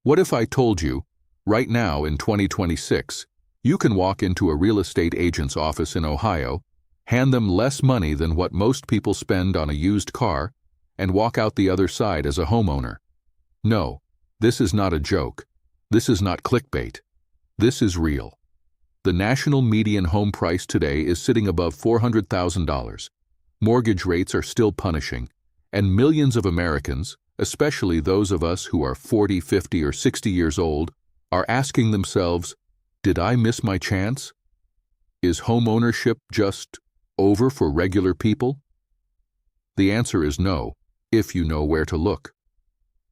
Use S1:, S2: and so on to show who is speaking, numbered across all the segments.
S1: What if I told you, right now in 2026, you can walk into a real estate agent's office in Ohio, hand them less money than what most people spend on a used car, and walk out the other side as a homeowner? No, this is not a joke. This is not clickbait. This is real. The national median home price today is sitting above $400,000. Mortgage rates are still punishing, and millions of Americans, especially those of us who are 40, 50, or 60 years old, are asking themselves, did I miss my chance? Is homeownership just over for regular people? The answer is no, if you know where to look.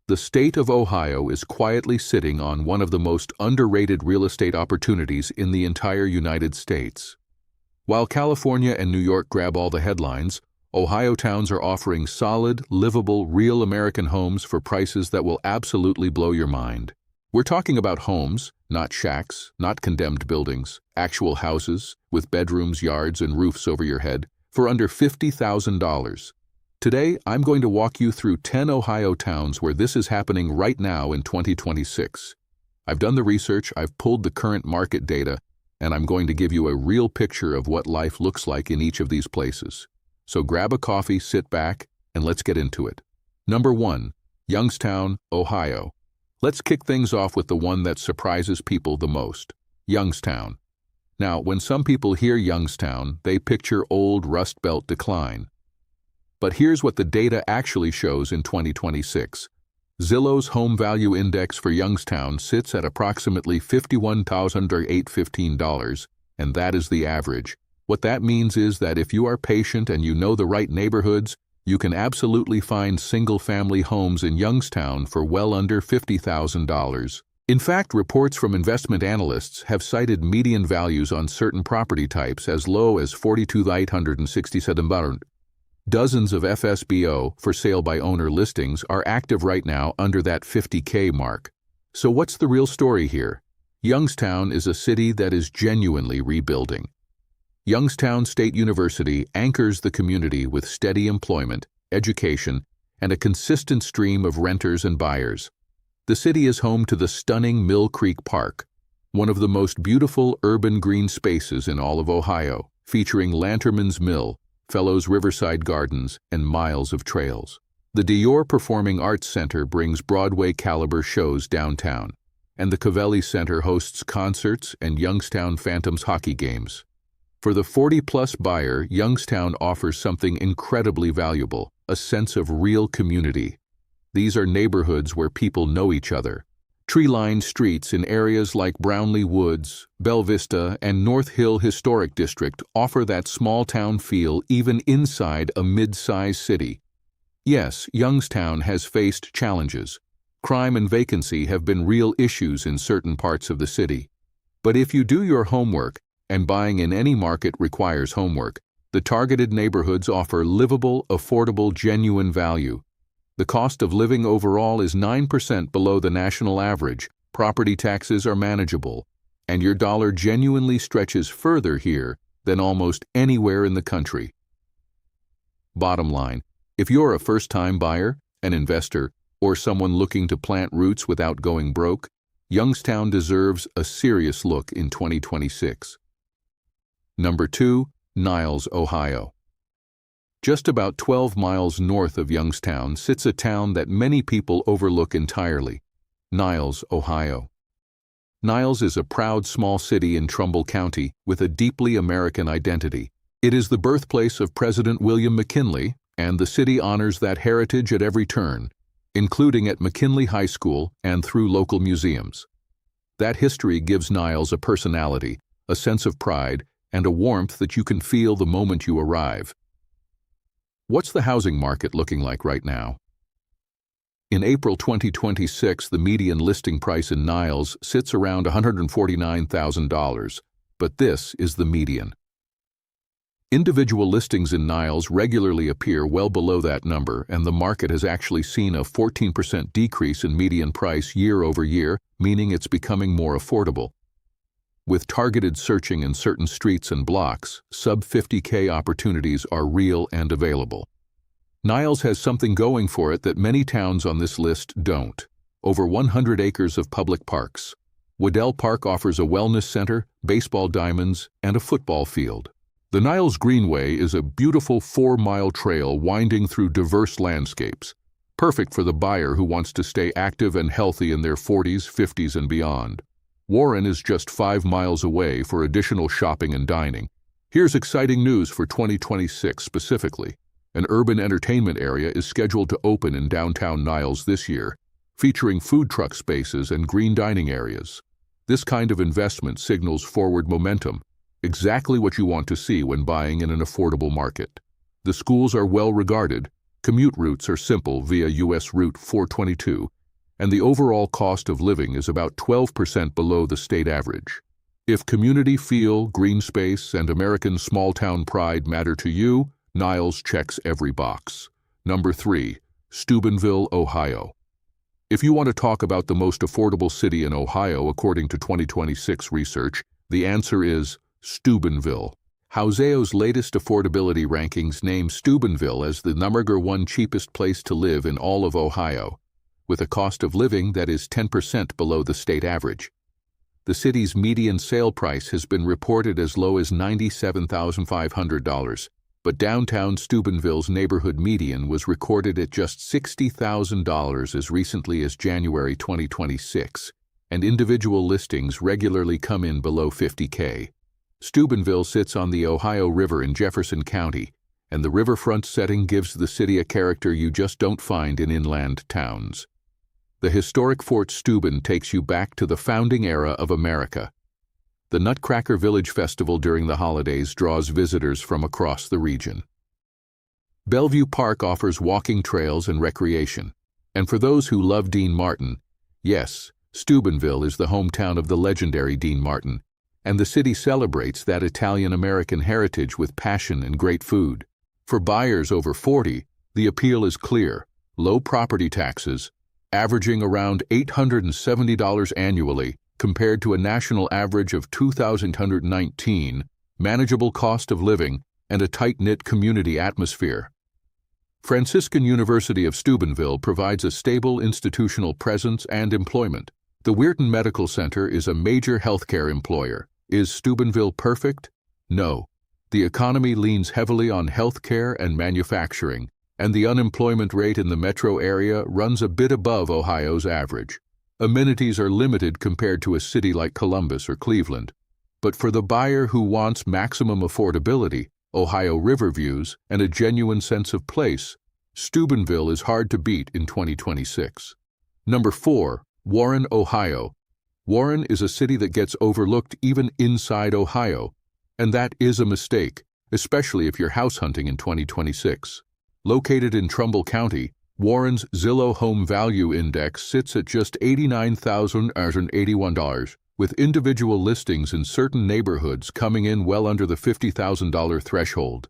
S1: The state of Ohio is quietly sitting on one of the most underrated real estate opportunities in the entire United States. While California and New York grab all the headlines, Ohio towns are offering solid, livable, real American homes for prices that will absolutely blow your mind. We're talking about homes, not shacks, not condemned buildings, actual houses with bedrooms, yards, and roofs over your head for under $50,000. Today, I'm going to walk you through 10 Ohio towns where this is happening right now in 2026. I've done the research, I've pulled the current market data, and I'm going to give you a real picture of what life looks like in each of these places. So grab a coffee, sit back, and let's get into it. Number 1, Youngstown, Ohio. Let's kick things off with the one that surprises people the most, Youngstown. Now, when some people hear Youngstown, they picture old Rust Belt decline. But here's what the data actually shows in 2026. Zillow's Home Value Index for Youngstown sits at approximately $51,815, and that is the average. What that means is that if you are patient and you know the right neighborhoods, you can absolutely find single-family homes in Youngstown for well under $50,000. In fact, reports from investment analysts have cited median values on certain property types as low as $42,867. Dozens of FSBO, for sale by owner listings, are active right now under that $50K mark. So what's the real story here? Youngstown is a city that is genuinely rebuilding. Youngstown State University anchors the community with steady employment, education, and a consistent stream of renters and buyers. The city is home to the stunning Mill Creek Park, one of the most beautiful urban green spaces in all of Ohio, featuring Lanterman's Mill, Fellows Riverside Gardens, and miles of trails. The Dior Performing Arts Center brings Broadway-caliber shows downtown, and the Covelli Center hosts concerts and Youngstown Phantoms hockey games. For the 40-plus buyer, Youngstown offers something incredibly valuable, a sense of real community. These are neighborhoods where people know each other. Tree-lined streets in areas like Brownlee Woods, Belle Vista, and North Hill Historic District offer that small-town feel even inside a mid-sized city. Yes, Youngstown has faced challenges. Crime and vacancy have been real issues in certain parts of the city. But if you do your homework, and buying in any market requires homework, the targeted neighborhoods offer livable, affordable, genuine value. The cost of living overall is 9% below the national average, property taxes are manageable, and your dollar genuinely stretches further here than almost anywhere in the country. Bottom line, if you're a first-time buyer, an investor, or someone looking to plant roots without going broke, Youngstown deserves a serious look in 2026. Number 2, Niles, Ohio. Just about 12 miles north of Youngstown sits a town that many people overlook entirely, Niles, Ohio. Niles is a proud small city in Trumbull County with a deeply American identity. It is the birthplace of President William McKinley, and the city honors that heritage at every turn, including at McKinley High School and through local museums. That history gives Niles a personality, a sense of pride, and a warmth that you can feel the moment you arrive. What's the housing market looking like right now? In April 2026, the median listing price in Niles sits around $149,000, but this is the median. Individual listings in Niles regularly appear well below that number, and the market has actually seen a 14% decrease in median price year over year, meaning it's becoming more affordable. With targeted searching in certain streets and blocks, sub-50K opportunities are real and available. Niles has something going for it that many towns on this list don't. over 100 acres of public parks. Waddell Park offers a wellness center, baseball diamonds, and a football field. The Niles Greenway is a beautiful 4-mile trail winding through diverse landscapes, perfect for the buyer who wants to stay active and healthy in their 40s, 50s, and beyond. Warren is just 5 miles away for additional shopping and dining. Here's exciting news for 2026 specifically. An urban entertainment area is scheduled to open in downtown Niles this year, featuring food truck spaces and green dining areas. This kind of investment signals forward momentum, exactly what you want to see when buying in an affordable market. The schools are well regarded, commute routes are simple via US Route 422, and the overall cost of living is about 12% below the state average. If community feel, green space, and American small-town pride matter to you, Niles checks every box. Number 3, Steubenville, Ohio. If you want to talk about the most affordable city in Ohio according to 2026 research, the answer is Steubenville. Houseo's latest affordability rankings name Steubenville as the number 1 cheapest place to live in all of Ohio, with a cost of living that is 10% below the state average. The city's median sale price has been reported as low as $97,500, but downtown Steubenville's neighborhood median was recorded at just $60,000 as recently as January 2026, and individual listings regularly come in below $50K. Steubenville sits on the Ohio River in Jefferson County, and the riverfront setting gives the city a character you just don't find in inland towns. The historic Fort Steuben takes you back to the founding era of America. The Nutcracker Village Festival during the holidays draws visitors from across the region. Bellevue Park offers walking trails and recreation. And for those who love Dean Martin, yes, Steubenville is the hometown of the legendary Dean Martin, and the city celebrates that Italian-American heritage with passion and great food. For buyers over 40, the appeal is clear: low property taxes, averaging around $870 annually compared to a national average of $2,119, manageable cost of living, and a tight-knit community atmosphere. Franciscan University of Steubenville provides a stable institutional presence and employment. The Weirton Medical Center is a major healthcare employer. Is Steubenville perfect? No. The economy leans heavily on healthcare and manufacturing, and the unemployment rate in the metro area runs a bit above Ohio's average. Amenities are limited compared to a city like Columbus or Cleveland. But for the buyer who wants maximum affordability, Ohio river views, and a genuine sense of place, Steubenville is hard to beat in 2026. Number 4, Warren, Ohio. Warren is a city that gets overlooked even inside Ohio, and that is a mistake, especially if you're house hunting in 2026. Located in Trumbull County, Warren's Zillow Home Value Index sits at just $89,081, with individual listings in certain neighborhoods coming in well under the $50,000 threshold.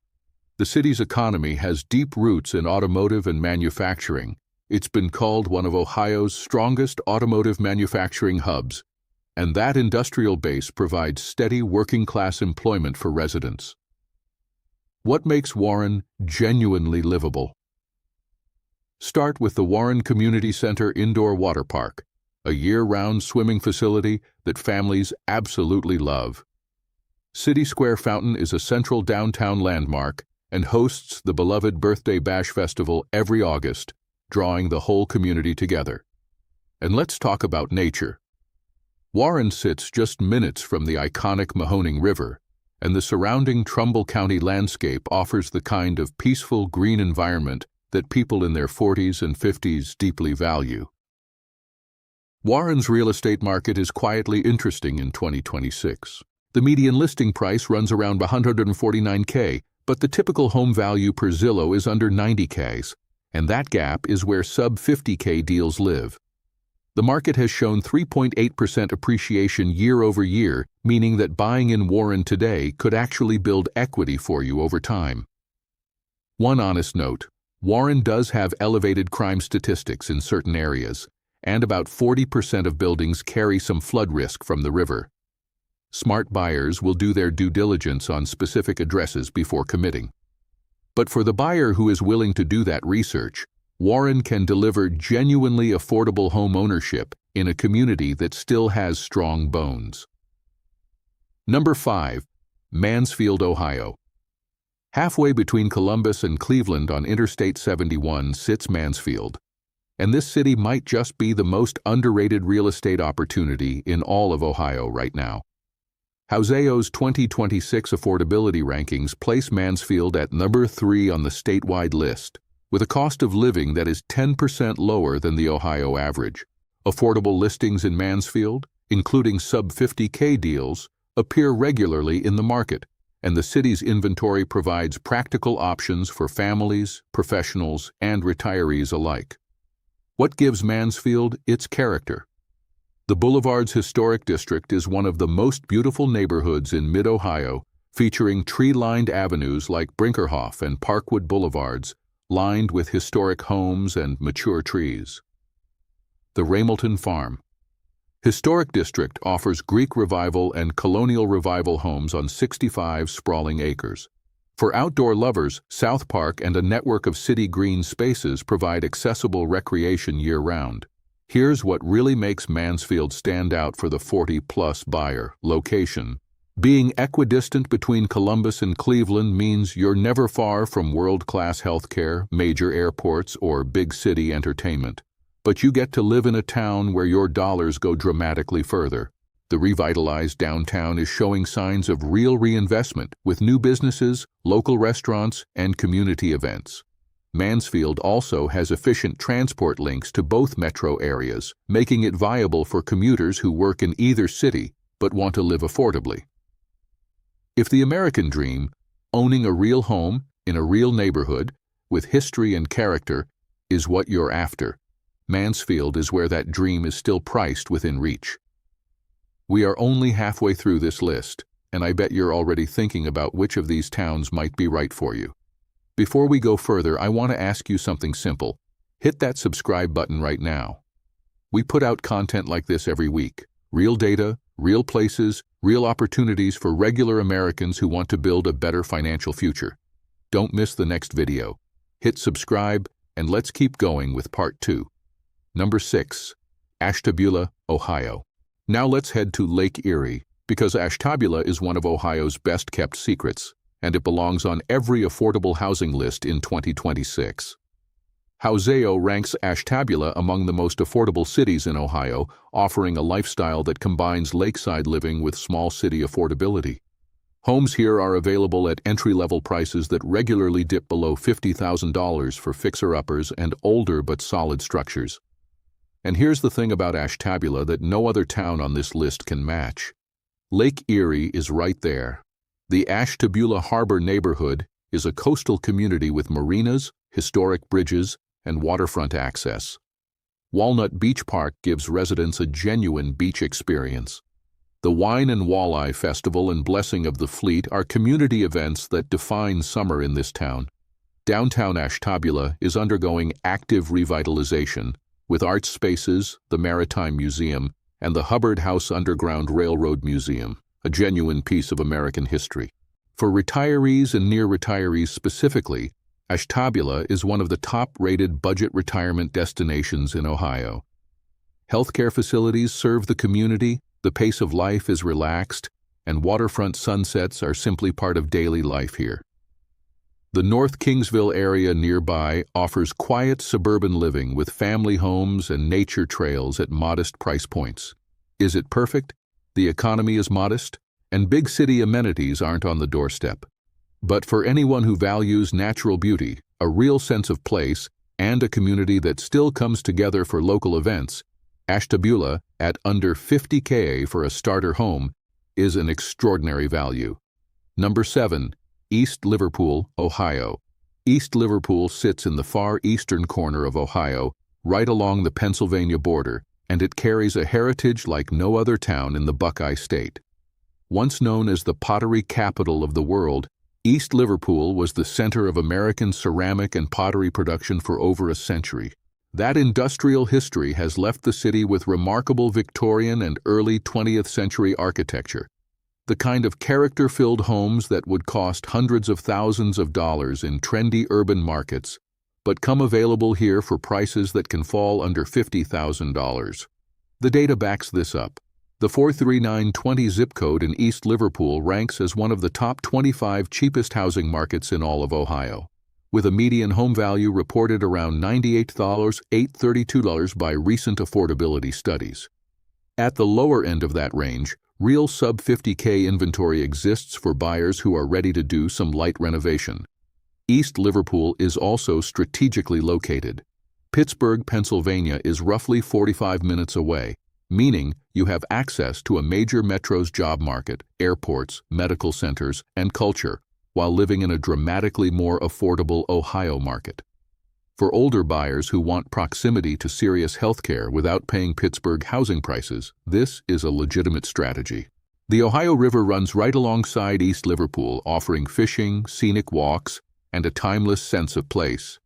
S1: The city's economy has deep roots in automotive and manufacturing. It's been called one of Ohio's strongest automotive manufacturing hubs, and that industrial base provides steady working-class employment for residents. What makes Warren genuinely livable? Start with the Warren Community Center Indoor Water Park, a year-round swimming facility that families absolutely love. City Square Fountain is a central downtown landmark and hosts the beloved Birthday Bash Festival every August, drawing the whole community together. And let's talk about nature. Warren sits just minutes from the iconic Mahoning River, and the surrounding Trumbull County landscape offers the kind of peaceful green environment that people in their 40s and 50s deeply value. Warren's real estate market is quietly interesting in 2026. The median listing price runs around $149K, but the typical home value per Zillow is under $90K, and that gap is where sub-50K deals live. The market has shown 3.8% appreciation year over year, meaning that buying in Warren today could actually build equity for you over time. One honest note: Warren does have elevated crime statistics in certain areas, and about 40% of buildings carry some flood risk from the river. Smart buyers will do their due diligence on specific addresses before committing. But for the buyer who is willing to do that research, Warren can deliver genuinely affordable home ownership in a community that still has strong bones. Number 5. Mansfield, Ohio. Halfway between Columbus and Cleveland on Interstate 71 sits Mansfield, and this city might just be the most underrated real estate opportunity in all of Ohio right now. Houseo's 2026 affordability rankings place Mansfield at number 3 on the statewide list, with a cost of living that is 10% lower than the Ohio average. Affordable listings in Mansfield, including sub-50K deals, appear regularly in the market, and the city's inventory provides practical options for families, professionals, and retirees alike. What gives Mansfield its character? The Boulevard's historic district is one of the most beautiful neighborhoods in mid-Ohio, featuring tree-lined avenues like Brinkerhoff and Parkwood Boulevards, lined with historic homes and mature trees. The Ramelton Farm. Historic District offers Greek Revival and Colonial Revival homes on 65 sprawling acres. For outdoor lovers, South Park and a network of city green spaces provide accessible recreation year-round. Here's what really makes Mansfield stand out for the 40-plus buyer: location. Being equidistant between Columbus and Cleveland means you're never far from world-class healthcare, major airports, or big city entertainment. But you get to live in a town where your dollars go dramatically further. The revitalized downtown is showing signs of real reinvestment with new businesses, local restaurants, and community events. Mansfield also has efficient transport links to both metro areas, making it viable for commuters who work in either city but want to live affordably. If the American dream, owning a real home in a real neighborhood with history and character, is what you're after, Mansfield is where that dream is still priced within reach. We are only halfway through this list, and I bet you're already thinking about which of these towns might be right for you. Before we go further, I want to ask you something simple. Hit that subscribe button right now. We put out content like this every week. Real data, real places, real opportunities for regular Americans who want to build a better financial future. Don't miss the next video. Hit subscribe, and let's keep going with part 2. Number 6. Ashtabula, Ohio. Now let's head to Lake Erie, because Ashtabula is one of Ohio's best-kept secrets, and it belongs on every affordable housing list in 2026. Houseo ranks Ashtabula among the most affordable cities in Ohio, offering a lifestyle that combines lakeside living with small city affordability. Homes here are available at entry-level prices that regularly dip below $50,000 for fixer-uppers and older but solid structures. And here's the thing about Ashtabula that no other town on this list can match. Lake Erie is right there. The Ashtabula Harbor neighborhood is a coastal community with marinas, historic bridges, and waterfront access. Walnut Beach Park gives residents a genuine beach experience. The Wine and Walleye Festival and Blessing of the Fleet are community events that define summer in this town. Downtown Ashtabula is undergoing active revitalization, with arts spaces, the Maritime Museum, and the Hubbard House Underground Railroad Museum, a genuine piece of American history. For retirees and near retirees specifically, Ashtabula is one of the top-rated budget retirement destinations in Ohio. Healthcare facilities serve the community, the pace of life is relaxed, and waterfront sunsets are simply part of daily life here. The North Kingsville area nearby offers quiet suburban living with family homes and nature trails at modest price points. Is it perfect? The economy is modest, and big city amenities aren't on the doorstep. But for anyone who values natural beauty, a real sense of place, and a community that still comes together for local events, Ashtabula, at under $50K for a starter home, is an extraordinary value. Number 7. East Liverpool, Ohio. East Liverpool sits in the far eastern corner of Ohio, right along the Pennsylvania border, and it carries a heritage like no other town in the Buckeye State. Once known as the pottery capital of the world, East Liverpool was the center of American ceramic and pottery production for over a century. That industrial history has left the city with remarkable Victorian and early 20th century architecture, the kind of character-filled homes that would cost hundreds of thousands of dollars in trendy urban markets but come available here for prices that can fall under $50,000. The data backs this up. The 43920 zip code in East Liverpool ranks as one of the top 25 cheapest housing markets in all of Ohio, with a median home value reported around $98,832 by recent affordability studies. At the lower end of that range, real sub-50K inventory exists for buyers who are ready to do some light renovation. East Liverpool is also strategically located. Pittsburgh, Pennsylvania is roughly 45 minutes away, meaning you have access to a major metro's job market, airports, medical centers, and culture, while living in a dramatically more affordable Ohio market. For older buyers who want proximity to serious healthcare without paying Pittsburgh housing prices, this is a legitimate strategy. The Ohio River runs right alongside East Liverpool, offering fishing, scenic walks, and a timeless sense of place.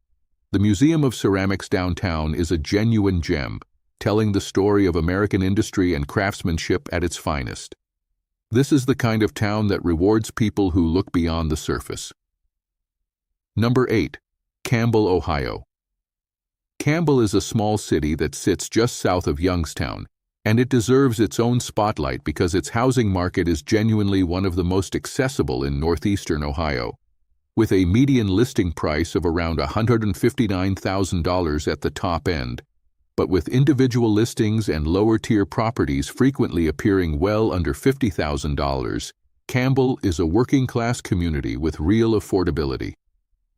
S1: The Museum of Ceramics downtown is a genuine gem, telling the story of American industry and craftsmanship at its finest. This is the kind of town that rewards people who look beyond the surface. Number 8. Campbell, Ohio. Campbell is a small city that sits just south of Youngstown, and it deserves its own spotlight because its housing market is genuinely one of the most accessible in northeastern Ohio. With a median listing price of around $159,000 at the top end, but with individual listings and lower-tier properties frequently appearing well under $50,000, Campbell is a working-class community with real affordability.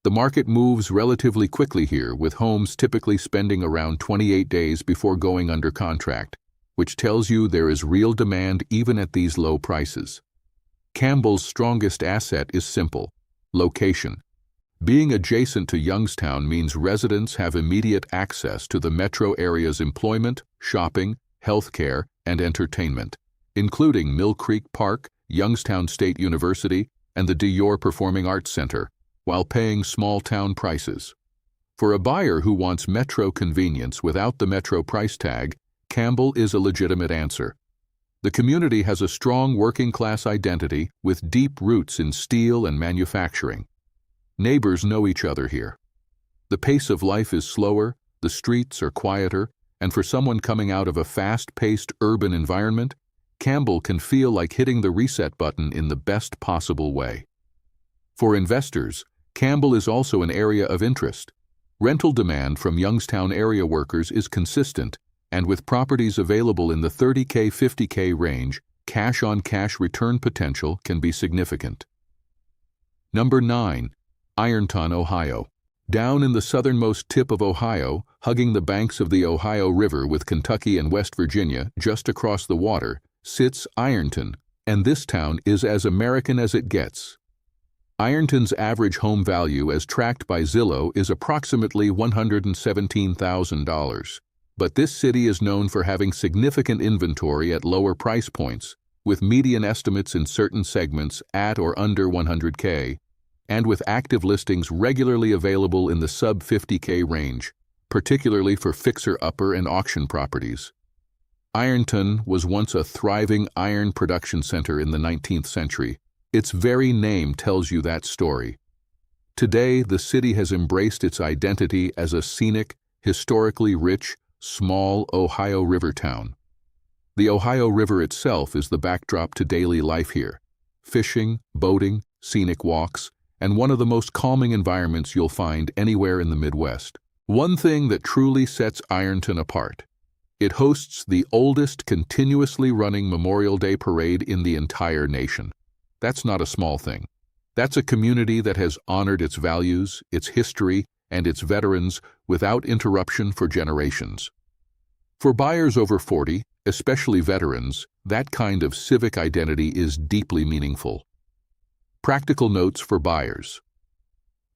S1: The market moves relatively quickly here, with homes typically spending around 28 days before going under contract, which tells you there is real demand even at these low prices. Campbell's strongest asset is simple: location. Being adjacent to Youngstown means residents have immediate access to the metro area's employment, shopping, healthcare, and entertainment, including Mill Creek Park, Youngstown State University, and the Dior Performing Arts Center, while paying small-town prices. For a buyer who wants metro convenience without the metro price tag, Campbell is a legitimate answer. The community has a strong working-class identity with deep roots in steel and manufacturing. Neighbors know each other here. The pace of life is slower, the streets are quieter, and for someone coming out of a fast-paced urban environment, Campbell can feel like hitting the reset button in the best possible way. For investors, Campbell is also an area of interest. Rental demand from Youngstown area workers is consistent, and with properties available in the $30K, $50K range, cash-on-cash return potential can be significant. Number 9. Ironton, Ohio. Down in the southernmost tip of Ohio, hugging the banks of the Ohio River with Kentucky and West Virginia just across the water, sits Ironton, and this town is as American as it gets. Ironton's average home value as tracked by Zillow is approximately $117,000. But this city is known for having significant inventory at lower price points, with median estimates in certain segments at or under $100K, and with active listings regularly available in the sub-50K range, particularly for fixer-upper and auction properties. Ironton was once a thriving iron production center in the 19th century. Its very name tells you that story. Today, the city has embraced its identity as a scenic, historically rich, small Ohio River town. The Ohio River itself is the backdrop to daily life here: fishing, boating, scenic walks, and one of the most calming environments you'll find anywhere in the Midwest. One thing that truly sets Ironton apart: it hosts the oldest continuously running Memorial Day parade in the entire nation. That's not a small thing. That's a community that has honored its values, its history, and its veterans without interruption for generations. For buyers over 40, especially veterans, that kind of civic identity is deeply meaningful. Practical notes for buyers.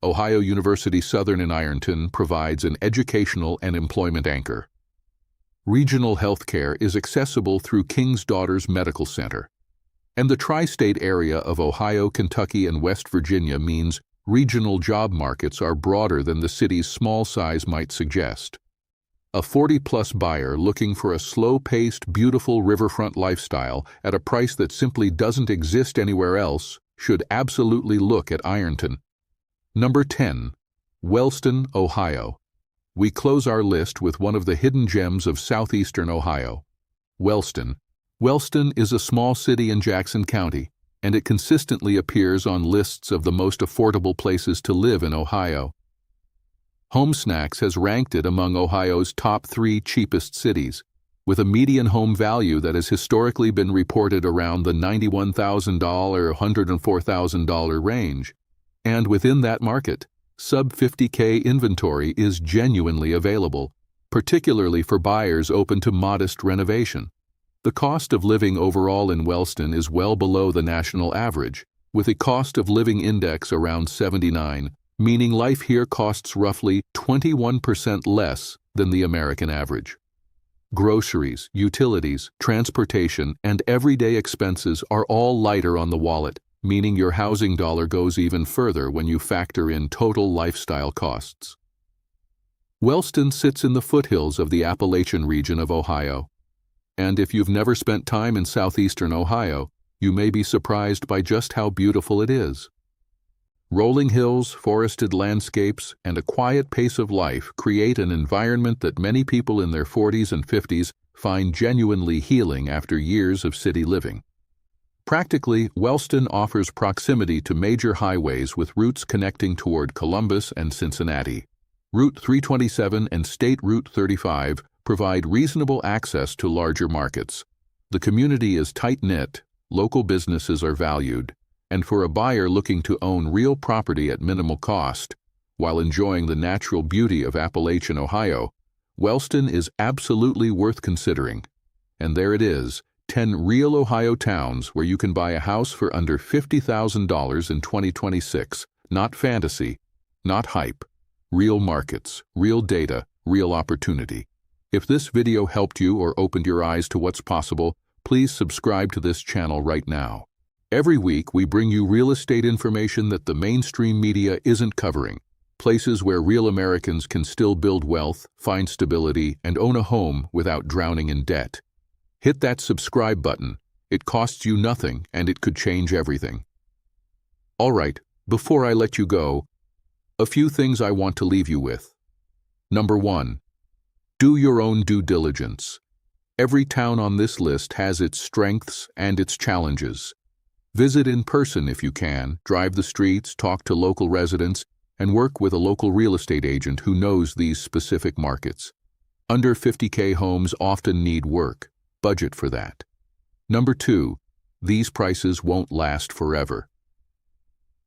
S1: Ohio University Southern in Ironton provides an educational and employment anchor. Regional health care is accessible through King's Daughters Medical Center. And the tri-state area of Ohio, Kentucky, and West Virginia means regional job markets are broader than the city's small size might suggest. A 40-plus buyer looking for a slow-paced, beautiful riverfront lifestyle at a price that simply doesn't exist anywhere else should absolutely look at Ironton. Number 10. Wellston, Ohio. We close our list with one of the hidden gems of southeastern Ohio, Wellston. Wellston is a small city in Jackson County, and it consistently appears on lists of the most affordable places to live in Ohio. HomeSnacks has ranked it among Ohio's top 3 cheapest cities, with a median home value that has historically been reported around the $91,000 $104,000 range. And within that market, sub-50K inventory is genuinely available, particularly for buyers open to modest renovation. The cost of living overall in Wellston is well below the national average, with a cost of living index around 79, meaning life here costs roughly 21% less than the American average. Groceries, utilities, transportation, and everyday expenses are all lighter on the wallet, meaning your housing dollar goes even further when you factor in total lifestyle costs. Wellston sits in the foothills of the Appalachian region of Ohio. And if you've never spent time in southeastern Ohio, you may be surprised by just how beautiful it is. Rolling hills, forested landscapes, and a quiet pace of life create an environment that many people in their 40s and 50s find genuinely healing after years of city living. Practically, Wellston offers proximity to major highways with routes connecting toward Columbus and Cincinnati. Route 327 and State Route 35 provide reasonable access to larger markets. The community is tight-knit, local businesses are valued, and for a buyer looking to own real property at minimal cost, while enjoying the natural beauty of Appalachian Ohio, Wellston is absolutely worth considering. And there it is, 10 real Ohio towns where you can buy a house for under $50,000 in 2026. Not fantasy, not hype. Real markets, real data, real opportunity. If this video helped you or opened your eyes to what's possible, please subscribe to this channel right now. Every week we bring you real estate information that the mainstream media isn't covering, places where real Americans can still build wealth, find stability, and own a home without drowning in debt. Hit that subscribe button. It costs you nothing and it could change everything. All right, before I let you go, a few things I want to leave you with. Number 1. Do your own due diligence. Every town on this list has its strengths and its challenges. Visit in person if you can, drive the streets, talk to local residents, and work with a local real estate agent who knows these specific markets. Under 50K homes often need work. Budget for that. Number 2. These prices won't last forever.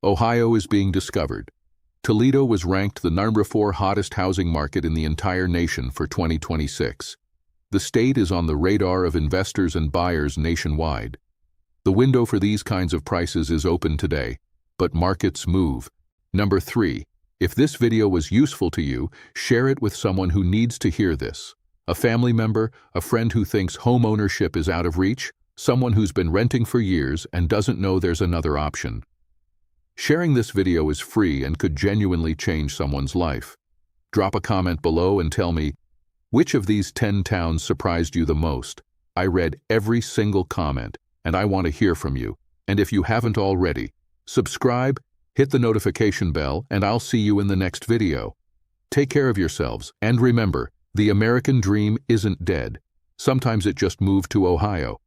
S1: Ohio is being discovered. Toledo was ranked the number 4 hottest housing market in the entire nation for 2026. The state is on the radar of investors and buyers nationwide. The window for these kinds of prices is open today, but markets move. Number 3. If this video was useful to you, share it with someone who needs to hear this. A family member, a friend who thinks home ownership is out of reach, someone who's been renting for years and doesn't know there's another option. Sharing this video is free and could genuinely change someone's life. Drop a comment below and tell me, which of these 10 towns surprised you the most? I read every single comment, and I want to hear from you. And if you haven't already, subscribe, hit the notification bell, and I'll see you in the next video. Take care of yourselves, and remember, the American dream isn't dead. Sometimes it just moved to Ohio.